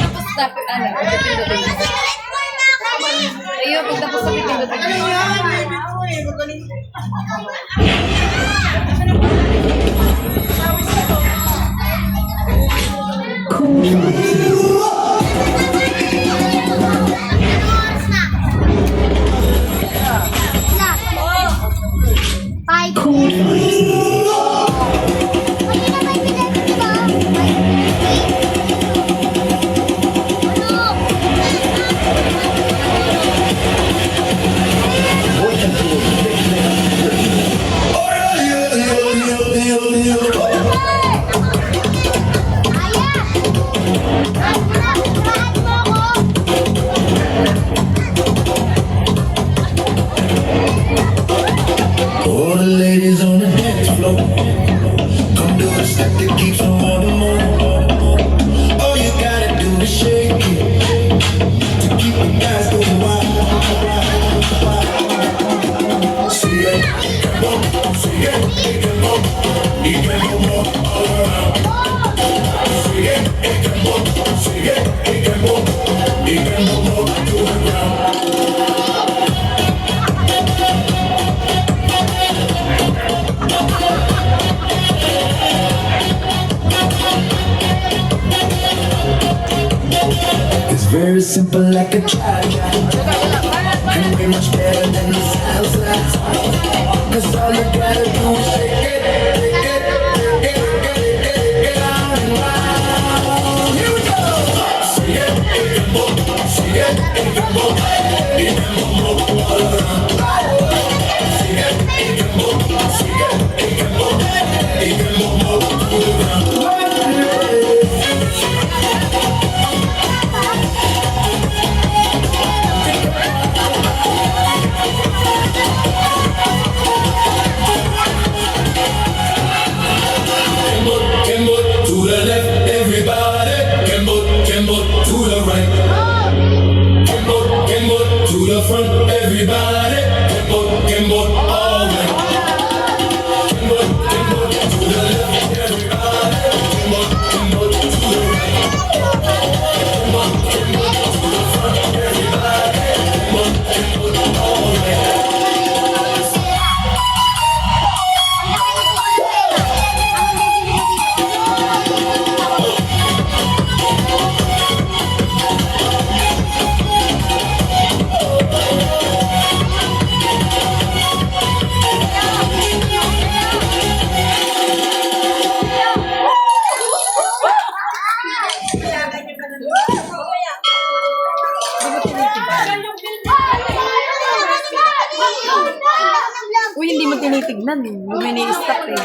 Tapos dapat pipindutin mo. Ayun, pag tapos sa pipindutin mo. All the ladies on the dance floor, come do the step that keeps them on the move. All you gotta do is shake it to keep the guys going wild. See it, come on, see it, come on, you can go all around. See it, come on, see it, come on, you can go to the ground. It's very simple like a child, and way much better than it sounds like. Cause all you gotta do is shake it, get on and round. Here we go! See it, come on, see it, come on, all around. See it, come on, see it, come on, all around. To the left, everybody. Kimbo, to the right. Kimbo, to the front, everybody. Kimbo, all right. Kimbo, to the left, everybody. Kimbo, to the right. Kimbo, to the front, everybody. Kimbo, all right. Uy, hindi mo tinitignan eh. Lumini-stop eh.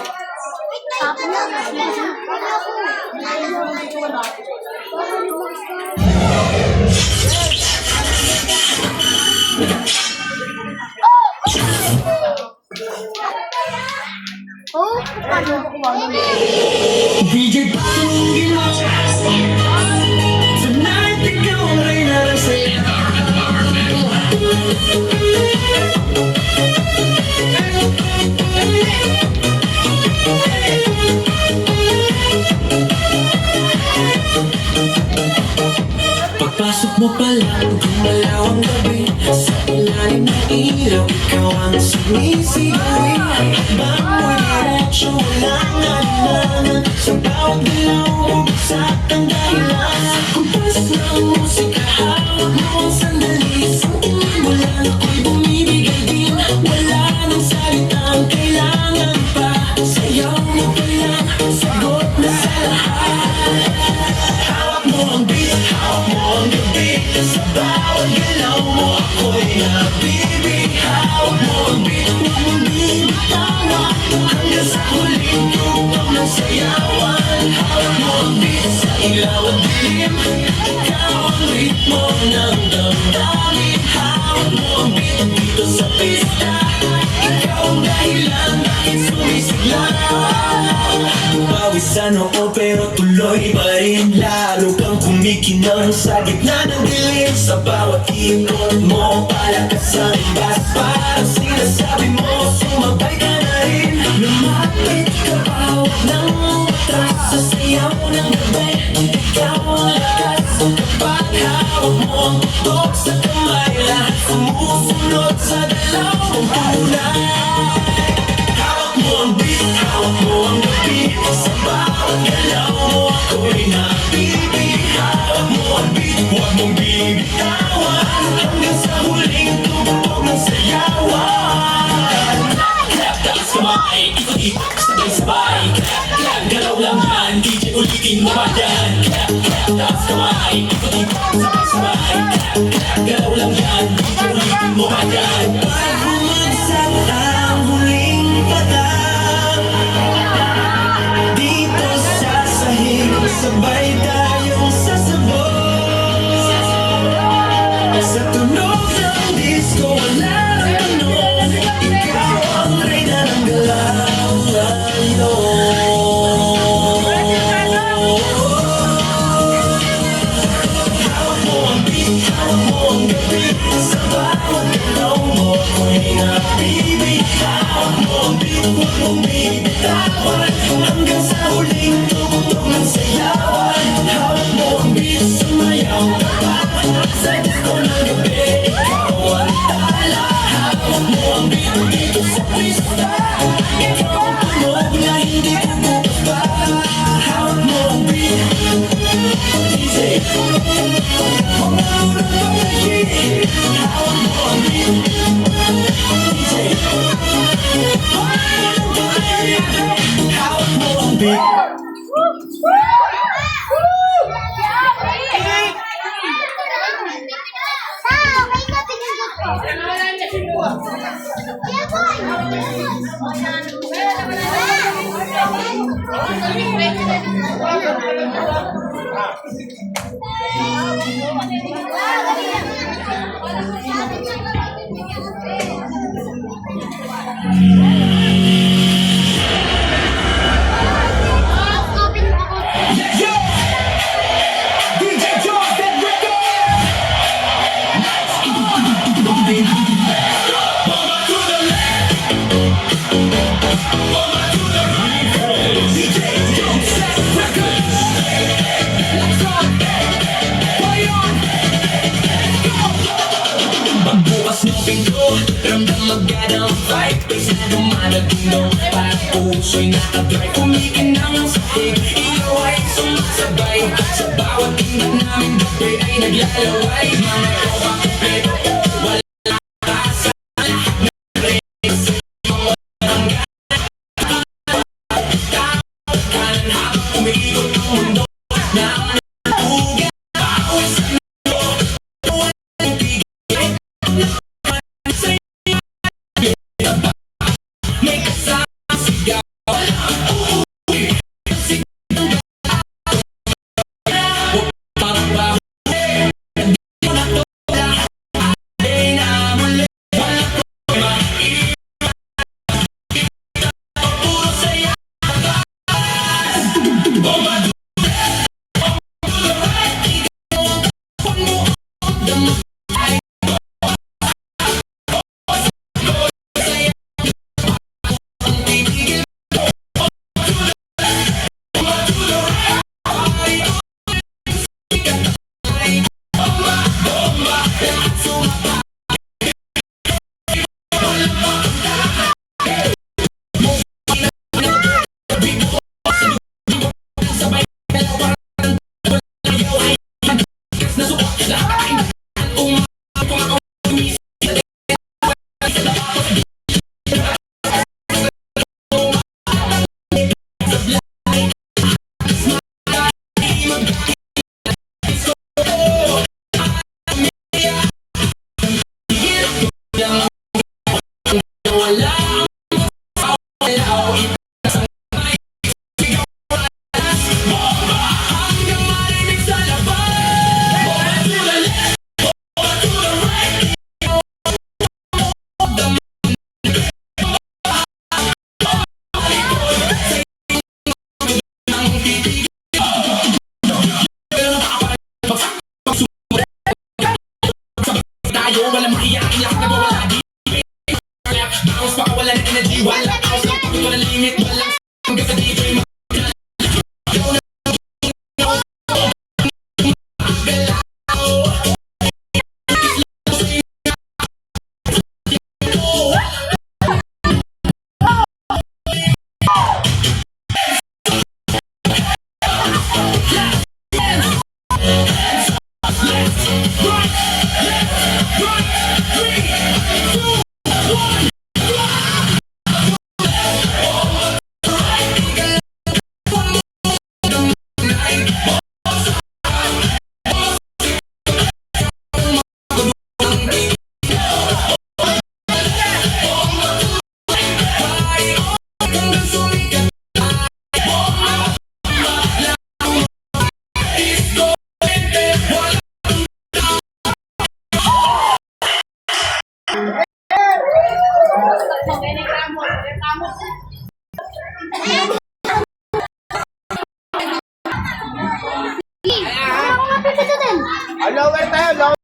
DJ Pangin mo tonight, ikaw ang reyna ng saya. Pagpasok mo palang gumalaw ang gabi, sa ilalim ng ilaw ikaw ang sumisigawin. Bango'y diretso, walang alinlangan, sa bawat galaw mo bagsak ang dahilan. Kumpas ng musika, hawak mo ang sandali, sa tingin mo lang ako'y bumibigay din. Wala nang salitang kailangan pa, sayaw mo pa lang, sagot na sa lahat. Hawak mo ang beat, hawak mo ang gabi, sa bawat galaw mo ako'y nabibig. Hawak mo ang beat, huwag mong bibitawan, hanggang sa huling tugtog ng sayawan. Hawak mo ang beat, sa ilaw at dilim, ikaw ang ritmo ng damdamin. Hawak mo ang beat, dito sa pista, ikaw ang dahilan bakit sumisigla. Bumawi sa noo pero tuloy pa rin, lalo kang Kumikinang sa gitna ng dilim. Sa bawat ikot mo, palakas ang imbas. Parang sinasabi mo, sumabay ka na rin. Lumapit ka pa, huwag nang umatras. Sa sayaw ng gabi, ikaw ang lakas. Kapag hawak mo ang tutok sa kamay, lahat sumusunod sa dalaw mong tunay. Hawak mo ang beat, hawak mo ang gabi. Sa bawat galaw mo, ako'y nabibi. Hawak mo ang beat, huwag mong bibitawan. Hanggang sa huling tugtog ng sayawan. Clap, taas kamay, ikot-ikot, sabay-sabay. Clap, clap, galaw lang yan, DJ ulitin mo ba yan? Clap, clap, taas kamay, ikot-ikot, sabay-sabay. Clap, clap, galaw lang yan, DJ ulitin mo ba yan? Pag bumagsak ang huling patak, dito sa sahig, sabay tayong sasabog. Sa tunog ng disco, wala nang tanong. Ikaw ang reyna ng galaw ngayon. Hawak mo ang beat, hawak mo ang gabi. Sa bawat galaw mo, ako'y nabibi. Hawak mo ang beat, huwag mong bibitawan. Hanggang sa huling tugtog ng sayawan. Hawak mo ang beat, sumayaw ka pa. Sa disco ng gabi, ikaw ang tala. Hawak mo ang beat dito sa pista. Ikaw ang tunog na hindi ko bubaba. Hawak mo ang beat, DJ. Huwag na unang pagkain. Hawak mo ang beat, DJ. Huwag na unang pagkain. Hawak mo ang beat. DJ Jordan Record. Pagbukas ng pinto, ramdam magana ang fight. Pagsa dumadating daw, parang puso'y nakadrive. Kumikinang ang sahig, iyo ay sumasabay. Sa bawat tingnan namin gabi ay naglalaway. Mga tropa kompleto, wala kasa. Lahat ng race, mga hanggang kanan habang umiikot ang mundo. Na ang natugan, bawat sa mundo. Walang tigil, may kasama sigaw. wala na energy, wala outlet, wala limit, wala hanggang sa DJ. Lower tayo, lower.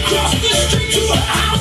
Cross the street to a house.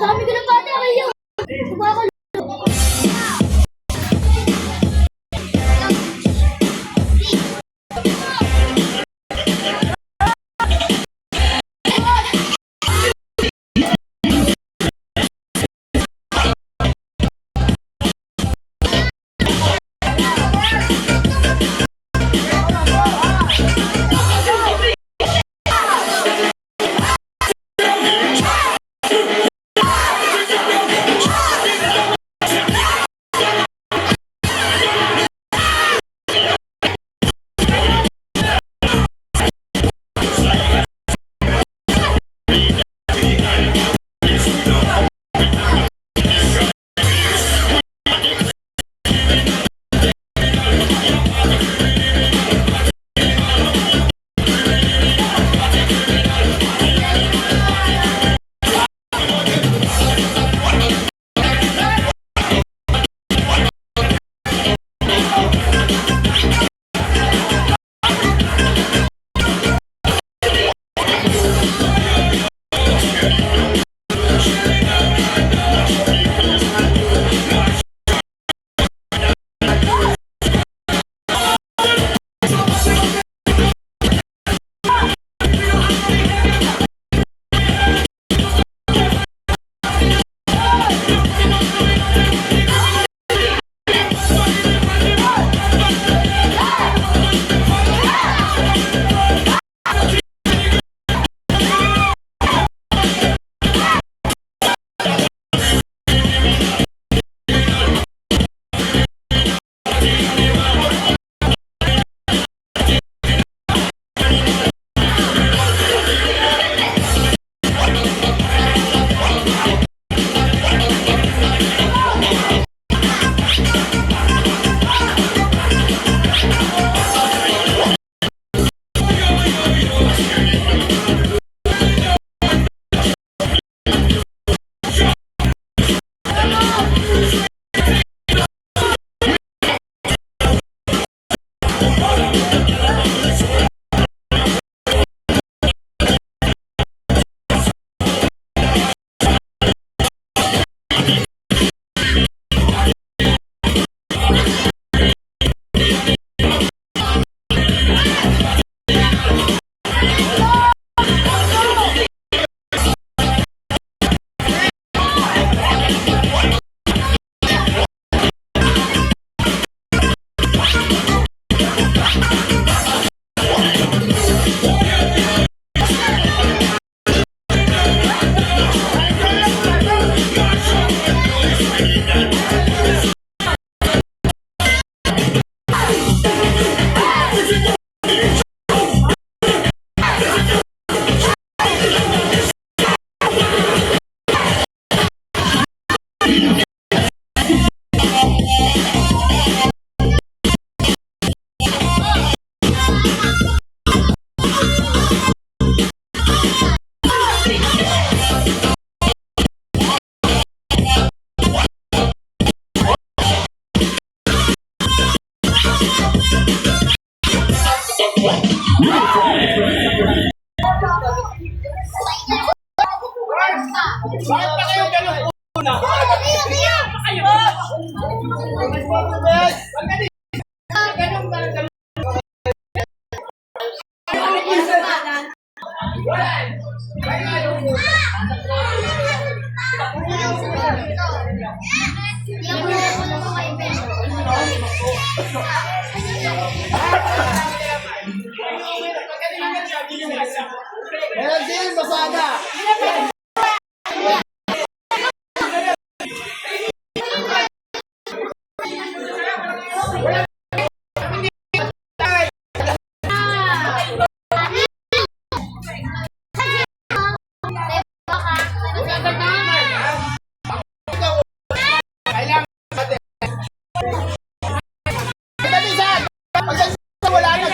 Dami ko na pati kayo. Kumako. Bakit pa kayo ganun una? Meron din, masada. Wala na.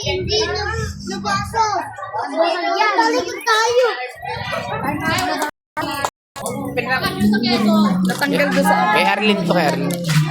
Hindi na nabasa. Yan, balik tayo. Natanggal ko sa... Kay Arlene to, kay Arlene.